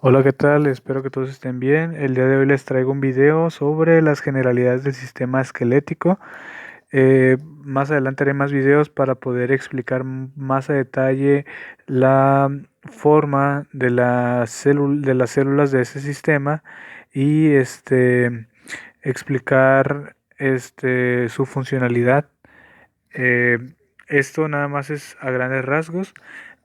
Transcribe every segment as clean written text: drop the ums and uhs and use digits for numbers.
Hola, ¿qué tal? Espero que todos estén bien. El día de hoy les traigo un video sobre las generalidades del sistema esquelético. Más adelante haré más videos para poder explicar más a detalle la forma de de las células de ese sistema y explicar su funcionalidad. Eh, Esto nada más es a grandes rasgos.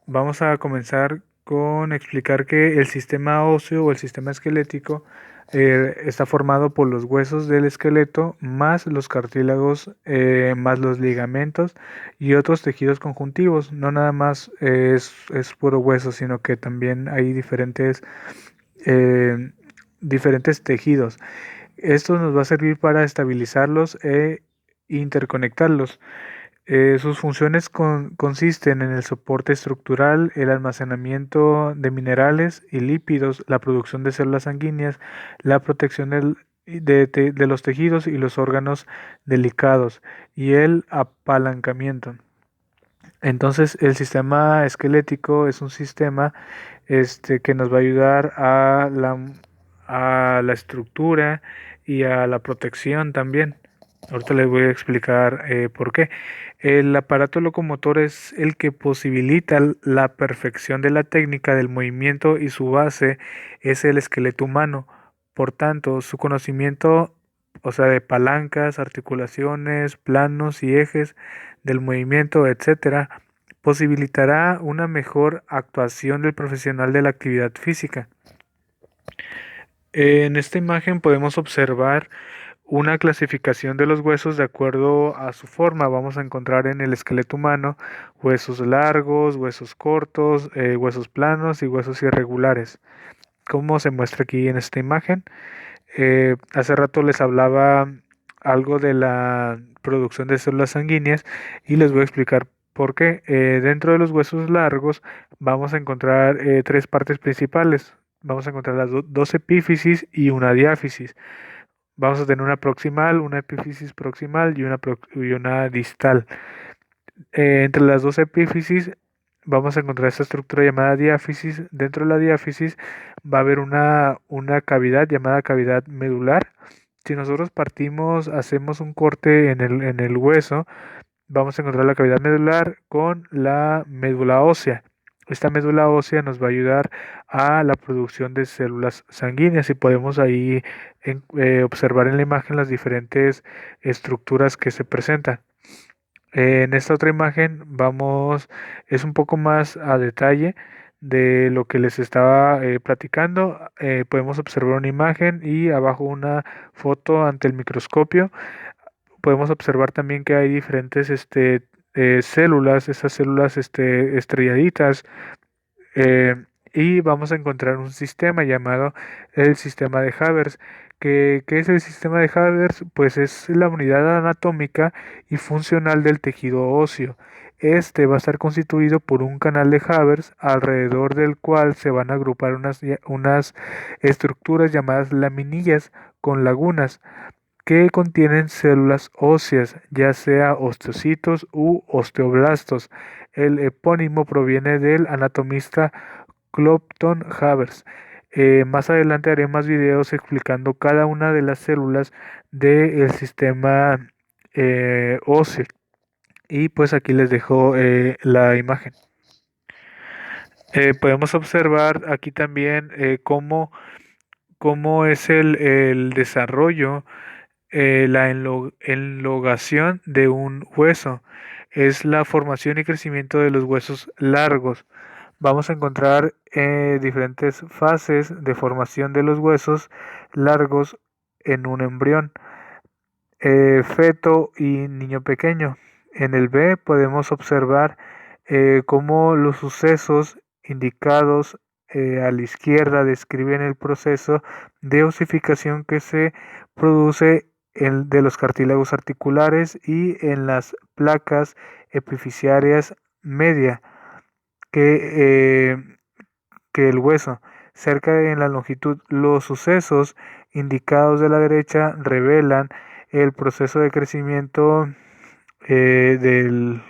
Vamos a comenzar con explicar que el sistema óseo o el sistema esquelético está formado por los huesos del esqueleto más los cartílagos más los ligamentos y otros tejidos conjuntivos. No nada más es puro hueso, sino que también hay eh, diferentes tejidos. Esto nos va a servir para estabilizarlos e interconectarlos. Sus funciones consisten en el soporte estructural, el almacenamiento de minerales y lípidos, la producción de células sanguíneas, la protección de los tejidos y los órganos delicados y el apalancamiento. Entonces, el sistema esquelético es un sistema que nos va a ayudar a la estructura y a la protección también. Ahorita les voy a explicar por qué. El aparato locomotor es el que posibilita la perfección de la técnica del movimiento y su base es el esqueleto humano. Por tanto, su conocimiento, o sea, de palancas, articulaciones, planos y ejes del movimiento, etcétera, posibilitará una mejor actuación del profesional de la actividad física. En esta imagen podemos observar una clasificación de los huesos de acuerdo a su forma. Vamos a encontrar en el esqueleto humano huesos largos, huesos cortos, huesos planos y huesos irregulares, como se muestra aquí en esta imagen. Hace rato les hablaba algo de la producción de células sanguíneas y les voy a explicar por qué. Dentro de los huesos largos vamos a encontrar tres partes principales. Vamos a encontrar las dos epífisis y una diáfisis. Vamos a tener una proximal, una epífisis proximal y una distal. Entre las dos epífisis vamos a encontrar esta estructura llamada diáfisis. Dentro de la diáfisis va a haber una cavidad llamada cavidad medular. Si nosotros hacemos un corte en el hueso, vamos a encontrar la cavidad medular con la médula ósea. Esta médula ósea nos va a ayudar a la producción de células sanguíneas y podemos ahí observar en la imagen las diferentes estructuras que se presentan. En esta otra imagen es un poco más a detalle de lo que les estaba platicando. Podemos observar una imagen y abajo una foto ante el microscopio. Podemos observar también que hay diferentes células, esas células estrelladitas, eh, y vamos a encontrar un sistema llamado el sistema de Haber. ¿Qué es el sistema de Haber? Pues es la unidad anatómica y funcional del tejido óseo. Este va a estar constituido por un canal de Haber alrededor del cual se van a agrupar unas estructuras llamadas laminillas con lagunas que contienen células óseas, ya sea osteocitos u osteoblastos. El epónimo proviene del anatomista Clopton Havers. Más adelante haré más videos explicando cada una de las células del sistema óseo. Y pues aquí les dejo la imagen. Podemos observar aquí también cómo es el desarrollo la enlogación de un hueso es la formación y crecimiento de los huesos largos. Vamos a encontrar diferentes fases de formación de los huesos largos en un embrión, feto y niño pequeño. En el B podemos observar cómo los sucesos indicados a la izquierda describen el proceso de osificación que se produce de los cartílagos articulares y en las placas epifisiarias media que, que el hueso. Cerca en la longitud, los sucesos indicados de la derecha revelan el proceso de crecimiento del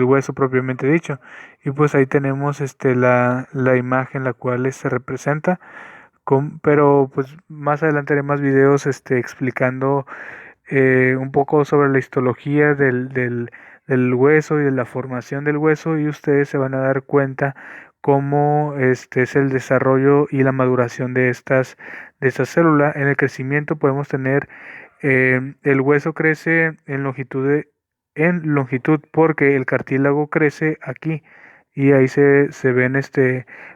hueso propiamente dicho. Y pues ahí tenemos la imagen la cual se representa. Pero pues más adelante haré más videos explicando un poco sobre la histología del hueso y de la formación del hueso, y ustedes se van a dar cuenta cómo es el desarrollo y la maduración de estas células. En el crecimiento podemos tener el hueso crece en longitud porque el cartílago crece aquí, y ahí se ven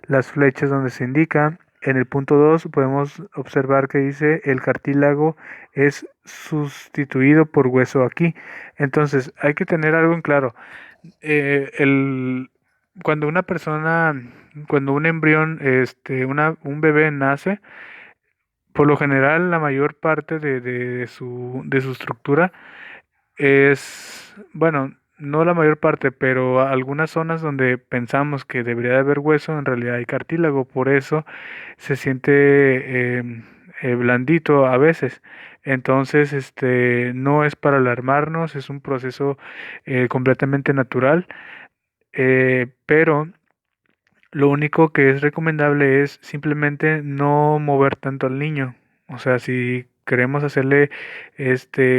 las flechas donde se indica. En el punto 2 podemos observar que dice el cartílago es sustituido por hueso aquí. Entonces hay que tener algo en claro. Eh, el, cuando una persona, cuando un embrión, un bebé nace, por lo general la mayor parte de su estructura es, bueno, no la mayor parte, pero algunas zonas donde pensamos que debería de haber hueso, en realidad hay cartílago. Por eso se siente blandito a veces. Entonces, no es para alarmarnos, es un proceso completamente natural, pero lo único que es recomendable es simplemente no mover tanto al niño. O sea, si queremos hacerle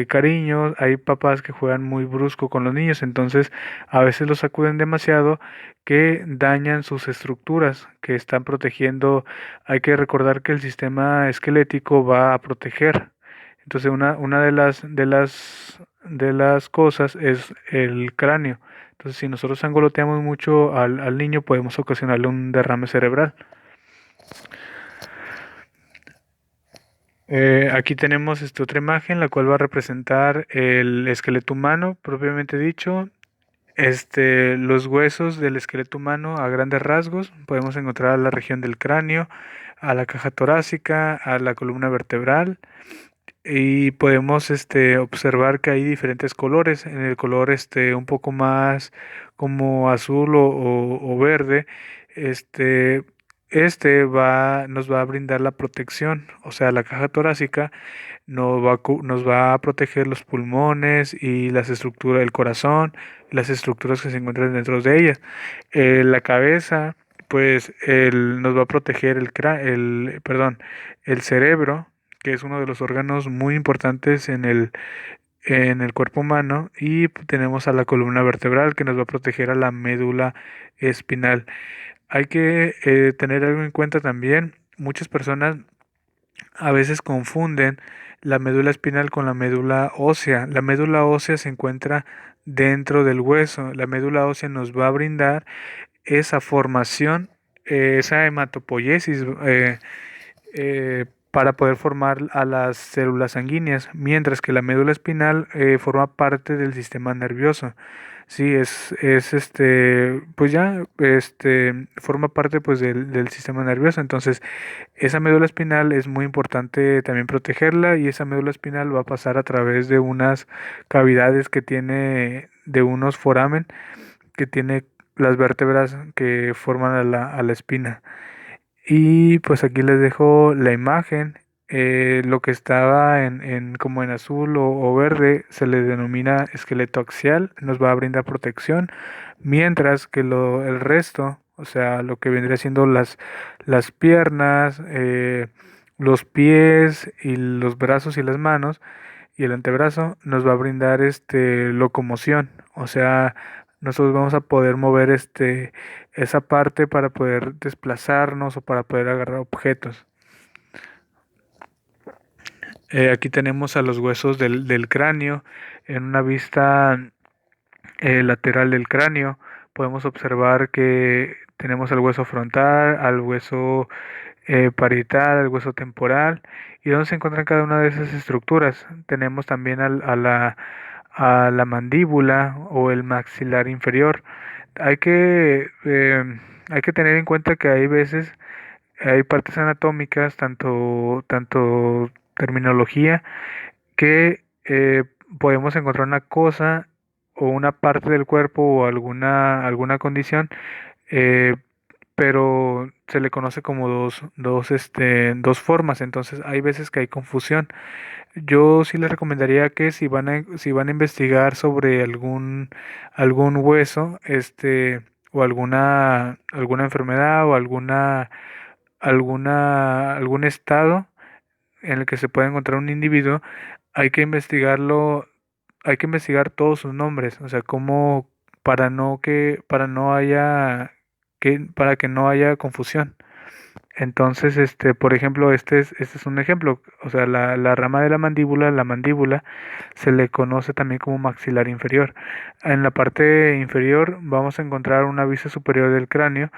cariño, hay papás que juegan muy brusco con los niños, entonces a veces los sacuden demasiado, que dañan sus estructuras que están protegiendo. Hay que recordar que el sistema esquelético va a proteger. Entonces una de las cosas es el cráneo. Entonces, si nosotros angoloteamos mucho al niño, podemos ocasionarle un derrame cerebral. Aquí tenemos esta otra imagen, la cual va a representar el esqueleto humano, propiamente dicho. Los huesos del esqueleto humano a grandes rasgos. Podemos encontrar la región del cráneo, a la caja torácica, a la columna vertebral. Y podemos observar que hay diferentes colores. En el color un poco más como azul o verde, este, nos va a brindar la protección. O sea, la caja torácica nos va a proteger los pulmones y las estructuras del corazón, las estructuras que se encuentran dentro de ellas. La cabeza, pues nos va a proteger el cerebro, que es uno de los órganos muy importantes en el cuerpo humano. Y tenemos a la columna vertebral, que nos va a proteger a la médula espinal. Hay que tener algo en cuenta también. Muchas personas a veces confunden la médula espinal con la médula ósea. La médula ósea se encuentra dentro del hueso. La médula ósea nos va a brindar esa formación, esa hematopoiesis, para poder formar a las células sanguíneas, mientras que la médula espinal forma parte del sistema nervioso. Sí, es pues ya, forma parte pues del sistema nervioso. Entonces, esa médula espinal es muy importante también protegerla, y esa médula espinal va a pasar a través de unas cavidades que tiene, de unos foramen que tiene las vértebras que forman a la espina. Y pues aquí les dejo la imagen. Lo que estaba como en azul o verde se le denomina esqueleto axial, nos va a brindar protección, mientras que el resto, o sea, lo que vendría siendo las piernas, los pies y los brazos y las manos y el antebrazo, nos va a brindar locomoción. O sea, nosotros vamos a poder mover esa parte para poder desplazarnos o para poder agarrar objetos. Aquí tenemos a los huesos del cráneo en una vista lateral del cráneo. Podemos observar que tenemos al hueso frontal, al hueso parietal, al hueso temporal, y donde se encuentran cada una de esas estructuras. Tenemos también a la mandíbula o el maxilar inferior. Hay hay que tener en cuenta que hay veces, hay partes anatómicas, tanto terminología, que podemos encontrar una cosa o una parte del cuerpo o alguna condición, eh, pero se le conoce como dos formas. Entonces hay veces que hay confusión. Yo sí les recomendaría que si van a investigar sobre algún hueso, o alguna enfermedad o algún estado en el que se puede encontrar un individuo, hay que investigarlo, hay que investigar todos sus nombres, o sea, cómo para que no haya confusión. Entonces, por ejemplo, este es un ejemplo, o sea, la rama de la mandíbula, se le conoce también como maxilar inferior. En la parte inferior vamos a encontrar una vista superior del cráneo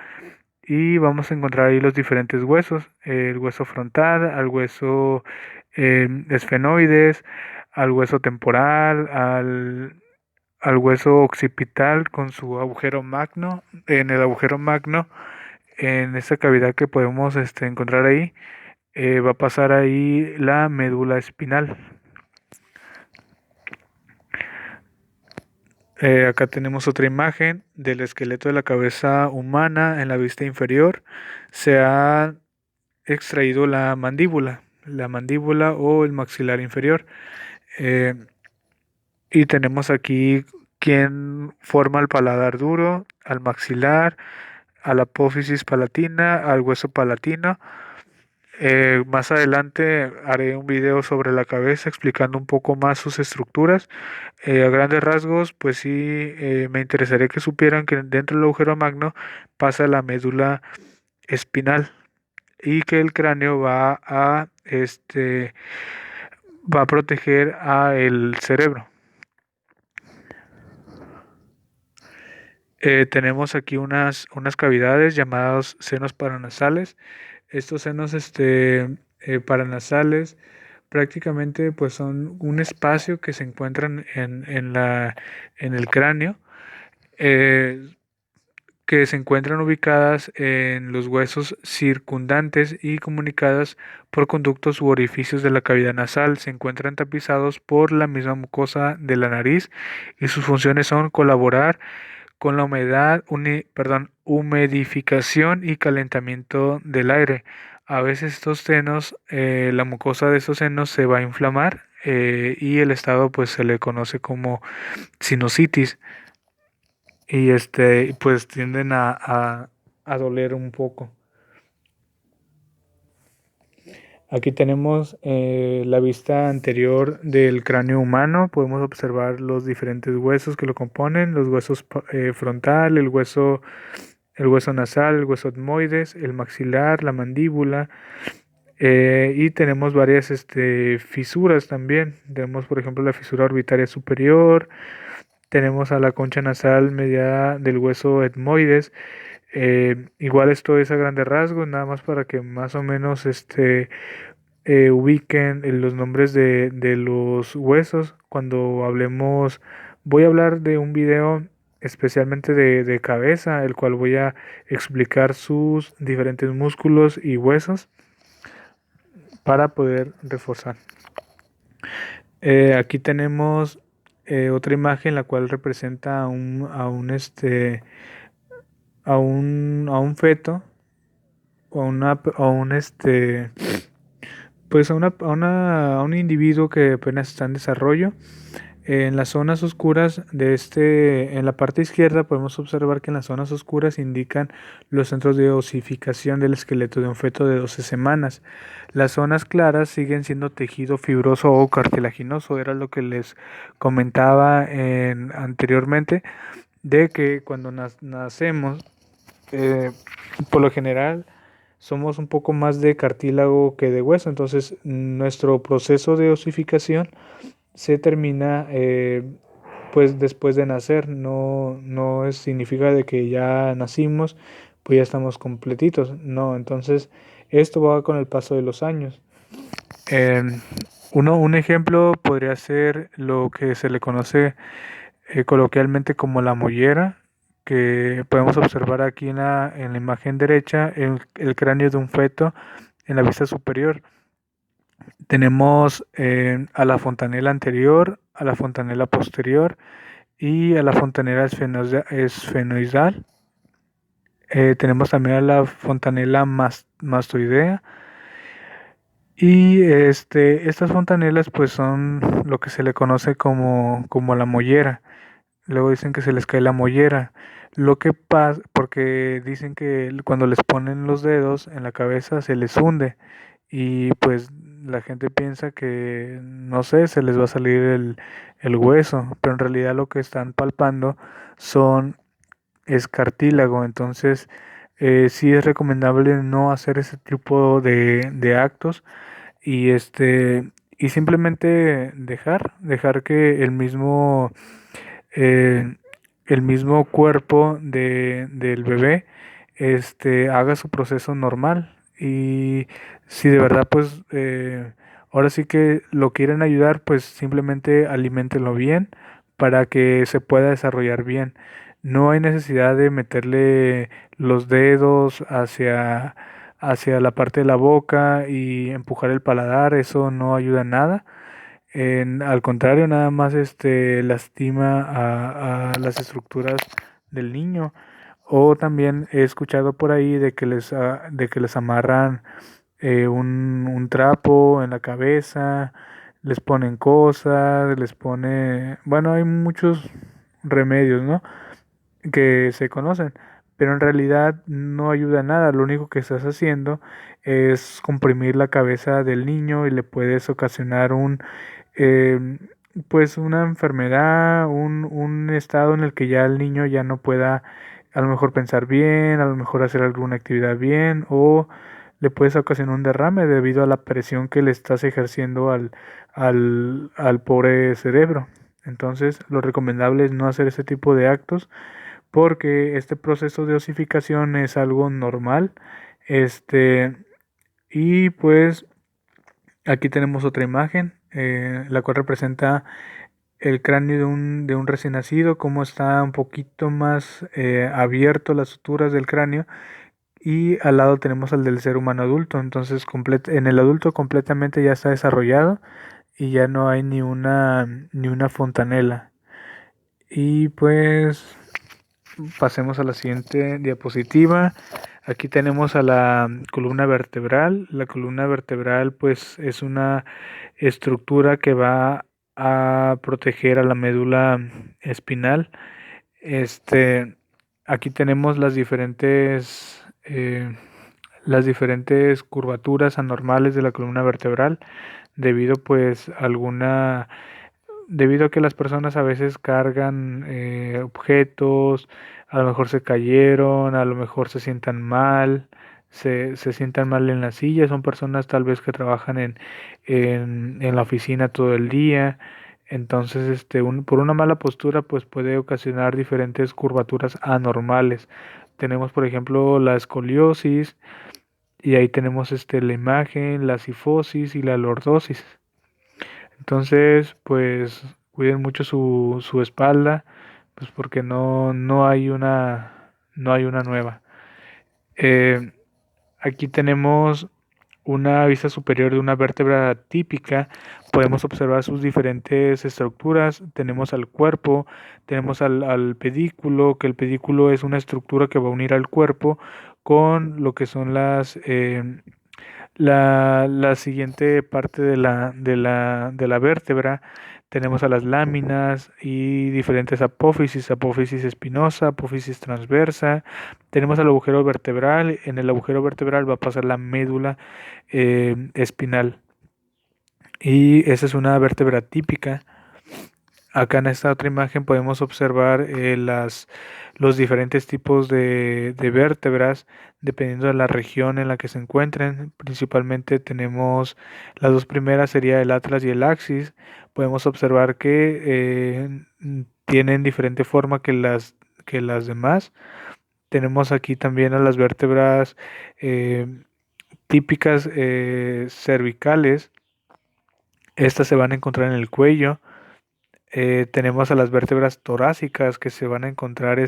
y vamos a encontrar ahí los diferentes huesos, el hueso frontal, al hueso esfenoides, al hueso temporal, al hueso occipital con su agujero magno. En el agujero magno, en esa cavidad que podemos encontrar ahí, va a pasar ahí la médula espinal. Acá tenemos otra imagen del esqueleto de la cabeza humana en la vista inferior. Se ha extraído la mandíbula o el maxilar inferior. Eh, y tenemos aquí quien forma el paladar duro, al maxilar, a la apófisis palatina, al hueso palatino. Más adelante haré un video sobre la cabeza explicando un poco más sus estructuras. A grandes rasgos, pues sí, me interesaría que supieran que dentro del agujero magno pasa la médula espinal y que el cráneo va a proteger a el cerebro. Tenemos aquí unas cavidades llamadas senos paranasales. Estos senos paranasales prácticamente pues son un espacio que se encuentran en el cráneo, eh, que se encuentran ubicadas en los huesos circundantes y comunicadas por conductos u orificios de la cavidad nasal. Se encuentran tapizados por la misma mucosa de la nariz y sus funciones son colaborar con la humidificación y calentamiento del aire. A veces estos senos, la mucosa de estos senos se va a inflamar, y el estado pues se le conoce como sinusitis y pues tienden a doler un poco. Aquí tenemos la vista anterior del cráneo humano. Podemos observar los diferentes huesos que lo componen, los huesos frontal, el hueso nasal, el hueso etmoides, el maxilar, la mandíbula, y tenemos varias fisuras también. Tenemos, por ejemplo, la fisura orbitaria superior, tenemos a la concha nasal mediada del hueso etmoides. Igual esto es a grandes rasgos, nada más para que más o menos ubiquen los nombres de los huesos. Cuando hablemos, voy a hablar de un video especialmente de cabeza, el cual voy a explicar sus diferentes músculos y huesos para poder reforzar. Aquí tenemos otra imagen la cual representa a un feto o a pues a un individuo que apenas está en desarrollo. En las zonas oscuras en la parte izquierda podemos observar que en las zonas oscuras indican los centros de osificación del esqueleto de un feto de 12 semanas. Las zonas claras siguen siendo tejido fibroso o cartilaginoso, era lo que les comentaba anteriormente, de que cuando nacemos, eh, por lo general, somos un poco más de cartílago que de hueso, entonces nuestro proceso de osificación se termina pues después de nacer, no significa de que ya nacimos, pues ya estamos completitos, no, entonces esto va con el paso de los años. Eh, un ejemplo podría ser lo que se le conoce coloquialmente como la mollera, que podemos observar aquí en la imagen derecha, el cráneo de un feto en la vista superior. Tenemos a la fontanela anterior, a la fontanela posterior y a la fontanela esfenoidal. Tenemos también a la fontanela mastoidea. Y estas fontanelas pues son lo que se le conoce como la mollera. Luego dicen que se les cae la mollera. Lo que pasa, porque dicen que cuando les ponen los dedos en la cabeza se les hunde y pues la gente piensa que, no sé, se les va a salir el hueso, pero en realidad lo que están palpando son, es cartílago, entonces sí es recomendable no hacer ese tipo de actos y y simplemente dejar que eh, el mismo cuerpo del bebé haga su proceso normal. Y si de verdad, pues, ahora sí que lo quieren ayudar, pues simplemente aliméntenlo bien para que se pueda desarrollar bien. No hay necesidad de meterle los dedos hacia la parte de la boca y empujar el paladar, eso no ayuda en nada. Al contrario, nada más lastima a las estructuras del niño. O también he escuchado por ahí de que les amarran un trapo en la cabeza, les ponen cosas, bueno, hay muchos remedios, ¿no? Que se conocen, pero en realidad no ayuda a nada. Lo único que estás haciendo es comprimir la cabeza del niño y le puedes ocasionar eh, pues una enfermedad, un estado en el que ya el niño ya no pueda a lo mejor pensar bien, a lo mejor hacer alguna actividad bien, o le puedes ocasionar un derrame debido a la presión que le estás ejerciendo al pobre cerebro. Entonces, lo recomendable es no hacer ese tipo de actos porque este proceso de osificación es algo normal. Este, y pues aquí tenemos otra imagen, la cual representa el cráneo de un recién nacido, cómo está un poquito más abierto las suturas del cráneo y al lado tenemos al del ser humano adulto. Entonces, en el adulto completamente ya está desarrollado y ya no hay ni una fontanela. Y pues pasemos a la siguiente diapositiva. Aquí tenemos a la columna vertebral. La columna vertebral pues es una estructura que va a proteger a la médula espinal. Este, aquí tenemos las diferentes curvaturas anormales de la columna vertebral debido pues a debido a que las personas a veces cargan objetos, a lo mejor se cayeron, a lo mejor se sientan mal, se sientan mal en la silla, son personas tal vez que trabajan en la oficina todo el día, entonces por una mala postura pues puede ocasionar diferentes curvaturas anormales. Tenemos por ejemplo la escoliosis y ahí tenemos la imagen, la cifosis y la lordosis. Entonces, pues cuiden mucho su espalda, pues porque no hay una nueva. Eh, Aquí tenemos una vista superior de una vértebra típica. Podemos observar sus diferentes estructuras. Tenemos al cuerpo, tenemos al pedículo, que el pedículo es una estructura que va a unir al cuerpo con lo que son la siguiente parte de la vértebra. Tenemos a las láminas y diferentes apófisis, apófisis espinosa, apófisis transversa. Tenemos el agujero vertebral. En el agujero vertebral va a pasar la médula espinal. Y esa es una vértebra típica. Acá en esta otra imagen podemos observar los diferentes tipos de vértebras dependiendo de la región en la que se encuentren. Principalmente tenemos las dos primeras, sería el atlas y el axis. Podemos observar que tienen diferente forma que las demás. Tenemos aquí también a las vértebras eh, típicas cervicales. Estas se van a encontrar en el cuello. Tenemos a las vértebras torácicas que se van a encontrar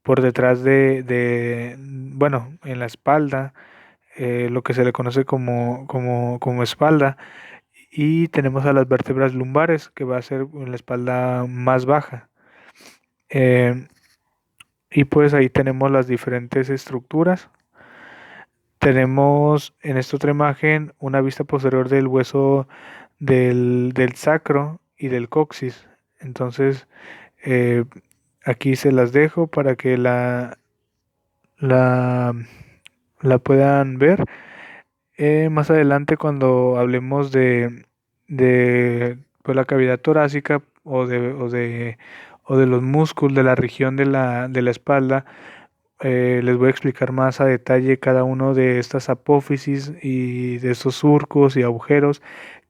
por detrás bueno, en la espalda, lo que se le conoce como espalda. Y tenemos a las vértebras lumbares, que va a ser en la espalda más baja. Eh, y pues ahí tenemos las diferentes estructuras. Tenemos en esta otra imagen una vista posterior del hueso del sacro y del coxis. Entonces, eh, Aquí se las dejo para que la, la puedan ver. Más adelante cuando hablemos de pues, la cavidad torácica o de los músculos de la región de la espalda, les voy a explicar más a detalle cada uno de estas apófisis y de estos surcos y agujeros,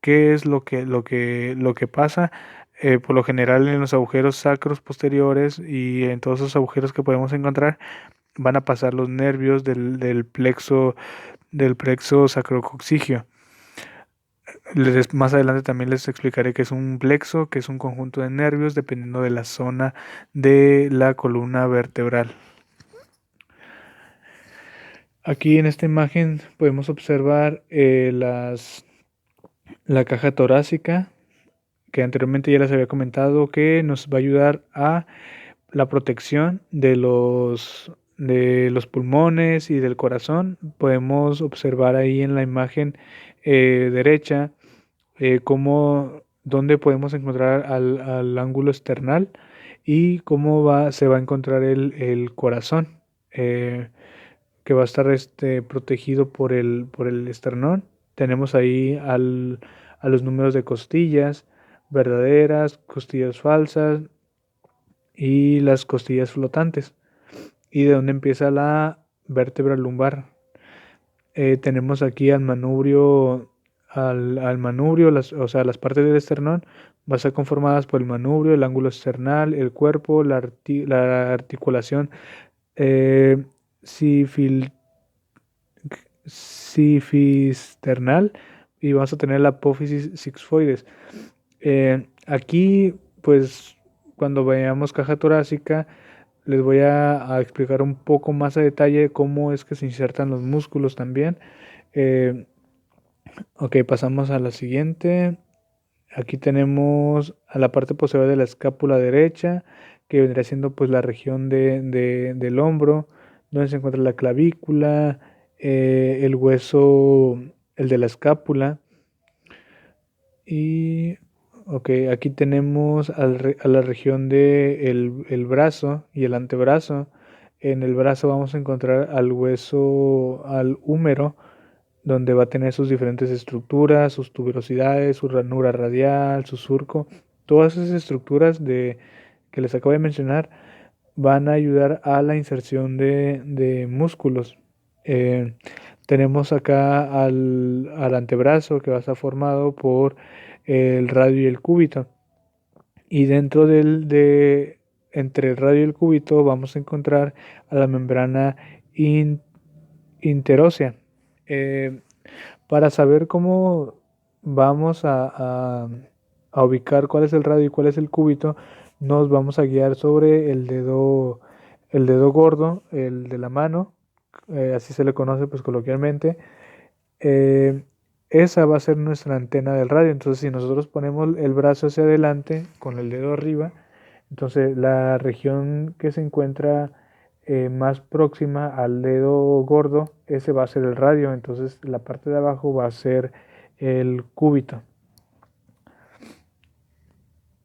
qué es lo que pasa. Por lo general en los agujeros sacros posteriores y en todos esos agujeros que podemos encontrar van a pasar los nervios del plexo sacrococcigio. Más adelante también les explicaré qué es un plexo, que es un conjunto de nervios dependiendo de la zona de la columna vertebral. Aquí en esta imagen podemos observar la caja torácica, que anteriormente ya les había comentado que nos va a ayudar a la protección de los pulmones y del corazón. Podemos observar ahí en la imagen derecha dónde podemos encontrar al ángulo esternal y se va a encontrar el corazón, que va a estar protegido por el esternón. Tenemos ahí a los números de costillas verdaderas, costillas falsas y las costillas flotantes. Y de dónde empieza la vértebra lumbar. Tenemos aquí al manubrio, o sea, las partes del esternón van a ser conformadas por el manubrio, el ángulo esternal, el cuerpo, la articulación eh, sifil- sifisternal, y vamos a tener la apófisis sigmoides. Aquí, pues, cuando veamos caja torácica, les voy a explicar un poco más a detalle cómo es que se insertan los músculos también. Eh, ok, pasamos a la siguiente. Aquí tenemos a la parte posterior de la escápula derecha, que vendría siendo pues la región del hombro, donde se encuentra la clavícula, el hueso, el de la escápula. Y ok, aquí tenemos a la región del brazo y el antebrazo. En el brazo vamos a encontrar al hueso, al húmero, donde va a tener sus diferentes estructuras, sus tuberosidades, su ranura radial, su surco. Todas esas estructuras que les acabo de mencionar van a ayudar a la inserción de músculos. Eh, Tenemos acá al antebrazo, que va a estar formado por el radio y el cúbito. Y entre el radio y el cúbito vamos a encontrar a la membrana interósea. Eh, para saber cómo vamos a ubicar cuál es el radio y cuál es el cúbito, nos vamos a guiar sobre el dedo gordo, el de la mano, así se le conoce pues coloquialmente. Eh, Esa va a ser nuestra antena del radio. Entonces, si nosotros ponemos el brazo hacia adelante con el dedo arriba, entonces la región que se encuentra más próxima al dedo gordo, ese va a ser el radio. Entonces, la parte de abajo va a ser el cúbito.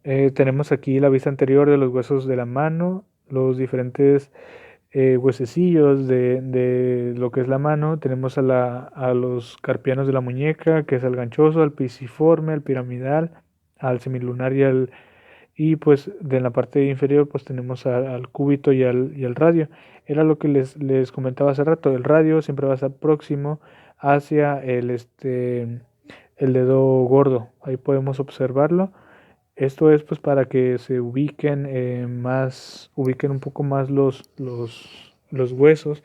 Tenemos aquí la vista anterior de los huesos de la mano, los diferentes huesecillos de lo que es la mano. Tenemos a los carpianos de la muñeca, que es el ganchoso, al pisiforme, al piramidal, al semilunar y pues de la parte inferior pues tenemos al cúbito y al radio. Era lo que les comentaba hace rato. El radio siempre va a estar próximo hacia el dedo gordo. Ahí podemos observarlo. Esto es pues para que se ubiquen un poco más los huesos.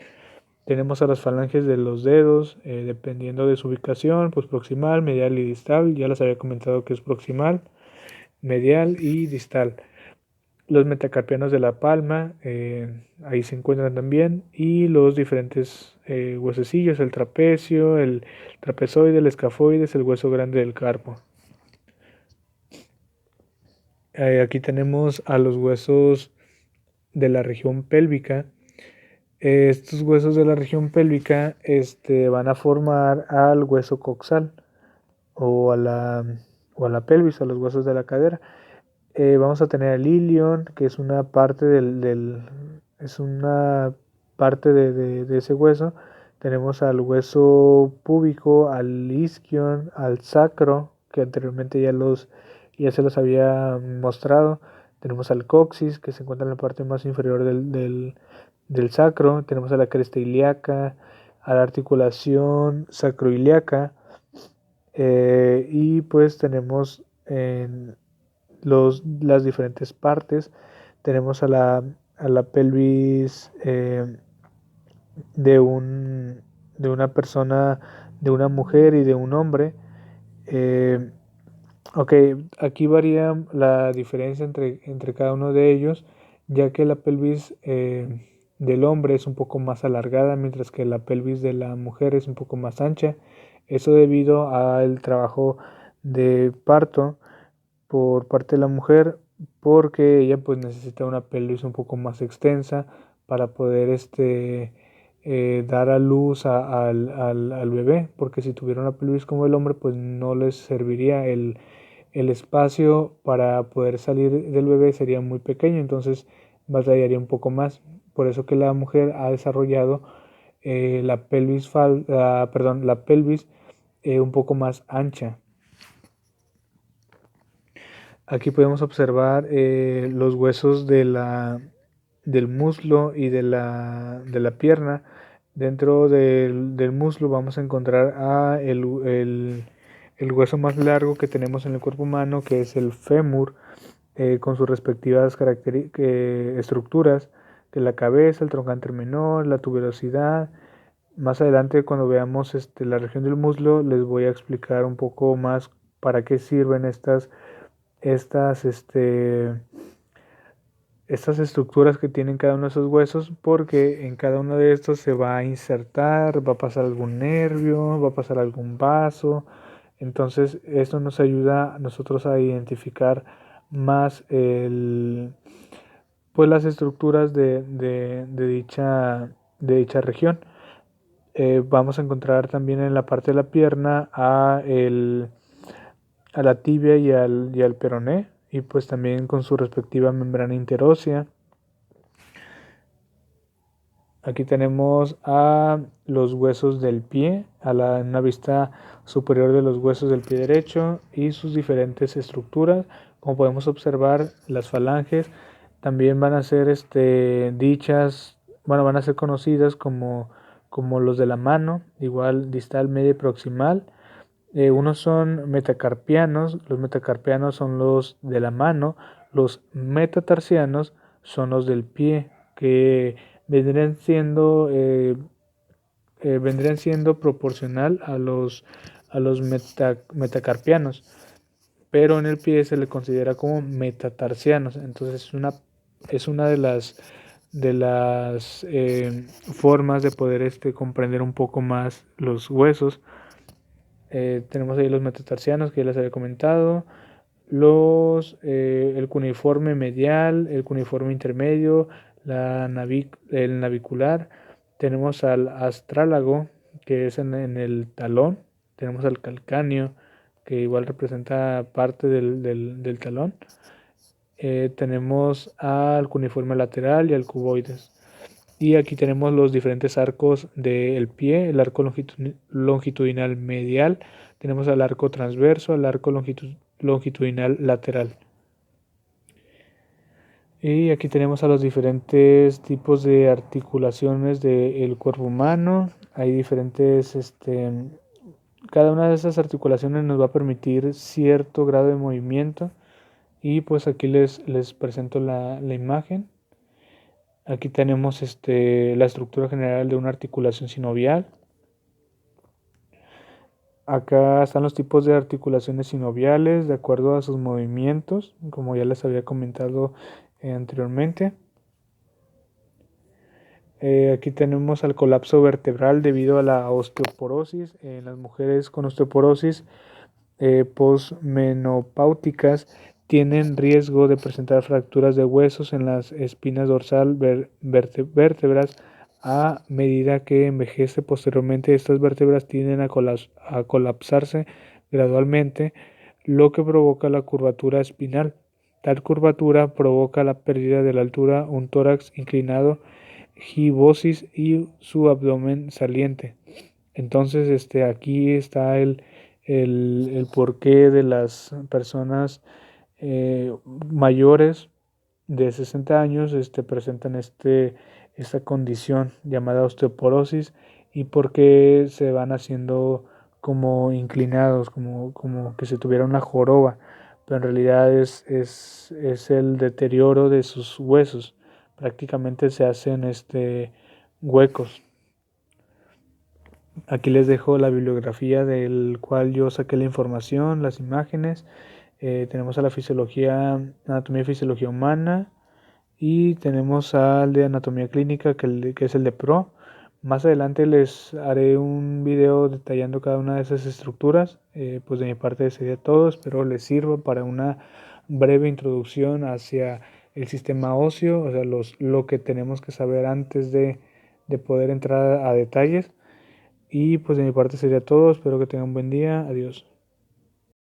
Tenemos a las falanges de los dedos, dependiendo de su ubicación, pues proximal, medial y distal. Ya les había comentado que es proximal, medial y distal. Los metacarpianos de la palma, ahí se encuentran también, y los diferentes huesecillos, el trapecio, el trapezoide, el escafoides, el hueso grande del carpo. Aquí tenemos a los huesos de la región pélvica. Estos huesos de la región pélvica van a formar al hueso coxal o a la pelvis, a los huesos de la cadera. Vamos a tener el ilion, que es una parte es una parte de ese hueso. Tenemos al hueso púbico, al isquion, al sacro, que anteriormente ya se los había mostrado. Tenemos al coxis, que se encuentra en la parte más inferior del sacro. Tenemos a la cresta ilíaca, a la articulación sacroiliaca. Y pues tenemos en las diferentes partes. Tenemos a la pelvis de, un, de una persona, de una mujer y de un hombre. Eh, ok, aquí varía la diferencia entre cada uno de ellos, ya que la pelvis del hombre es un poco más alargada, mientras que la pelvis de la mujer es un poco más ancha. Eso debido al trabajo de parto por parte de la mujer, porque ella pues necesita una pelvis un poco más extensa para poder dar a luz al bebé, porque si tuviera una pelvis como el hombre pues no les serviría el espacio para poder salir del bebé, sería muy pequeño, entonces batallaría un poco más. Por eso que la mujer ha desarrollado la pelvis un poco más ancha. Aquí podemos observar los huesos del muslo y de la pierna. Dentro del muslo vamos a encontrar el hueso más largo que tenemos en el cuerpo humano, que es el fémur, con sus respectivas estructuras de la cabeza, el trocánter menor, la tuberosidad. Más adelante, cuando veamos la región del muslo, les voy a explicar un poco más para qué sirven estas, estas estructuras que tienen cada uno de esos huesos, porque en cada uno de estos se va a insertar, va a pasar algún nervio, va a pasar algún vaso. Entonces esto nos ayuda a nosotros a identificar más pues las estructuras de dicha región. Vamos a encontrar también en la parte de la pierna a la tibia y al peroné, y pues también con su respectiva membrana interósea. Aquí tenemos a los huesos del pie, una vista superior de los huesos del pie derecho y sus diferentes estructuras. Como podemos observar, las falanges también van a ser van a ser conocidas como los de la mano, igual distal, media y proximal. Unos son metacarpianos, los metacarpianos son los de la mano, los metatarsianos son los del pie, que vendrían siendo proporcional a los metacarpianos, pero en el pie se le considera como metatarsianos. Entonces es una de las formas de poder comprender un poco más los huesos. Tenemos ahí los metatarsianos que ya les había comentado, el cuneiforme medial, el cuneiforme intermedio, el navicular. Tenemos al astrálago, que es en el talón. Tenemos al calcáneo, que igual representa parte del talón. Tenemos al cuneiforme lateral y al cuboides. Y aquí tenemos los diferentes arcos del pie, el arco longitudinal medial, tenemos el arco transverso, el arco longitudinal lateral. Y aquí tenemos a los diferentes tipos de articulaciones del cuerpo humano. Hay diferentes, cada una de esas articulaciones nos va a permitir cierto grado de movimiento. Y pues aquí les presento la imagen. Aquí tenemos la estructura general de una articulación sinovial. Acá están los tipos de articulaciones sinoviales de acuerdo a sus movimientos, como ya les había comentado anteriormente. Aquí tenemos al colapso vertebral debido a la osteoporosis. En las mujeres con osteoporosis posmenopáuticas tienen riesgo de presentar fracturas de huesos en las espinas dorsal vértebras. A medida que envejece posteriormente, estas vértebras tienden a colapsarse gradualmente, lo que provoca la curvatura espinal. Tal curvatura provoca la pérdida de la altura, un tórax inclinado, gibosis y su abdomen saliente. Entonces, aquí está el porqué de las personas mayores de 60 años presentan esta condición llamada osteoporosis y por qué se van haciendo como inclinados, como que se tuviera una joroba, pero en realidad es el deterioro de sus huesos. Prácticamente se hacen huecos. Aquí les dejo la bibliografía del cual yo saqué la información, las imágenes. Tenemos a la fisiología, anatomía y fisiología humana, y tenemos al de anatomía clínica, que es el de PRO. Más adelante les haré un video detallando cada una de esas estructuras. Pues de mi parte sería todo. Espero les sirva para una breve introducción hacia el sistema óseo, o sea, lo que tenemos que saber antes de poder entrar a detalles. Y pues de mi parte sería todo. Espero que tengan un buen día. Adiós.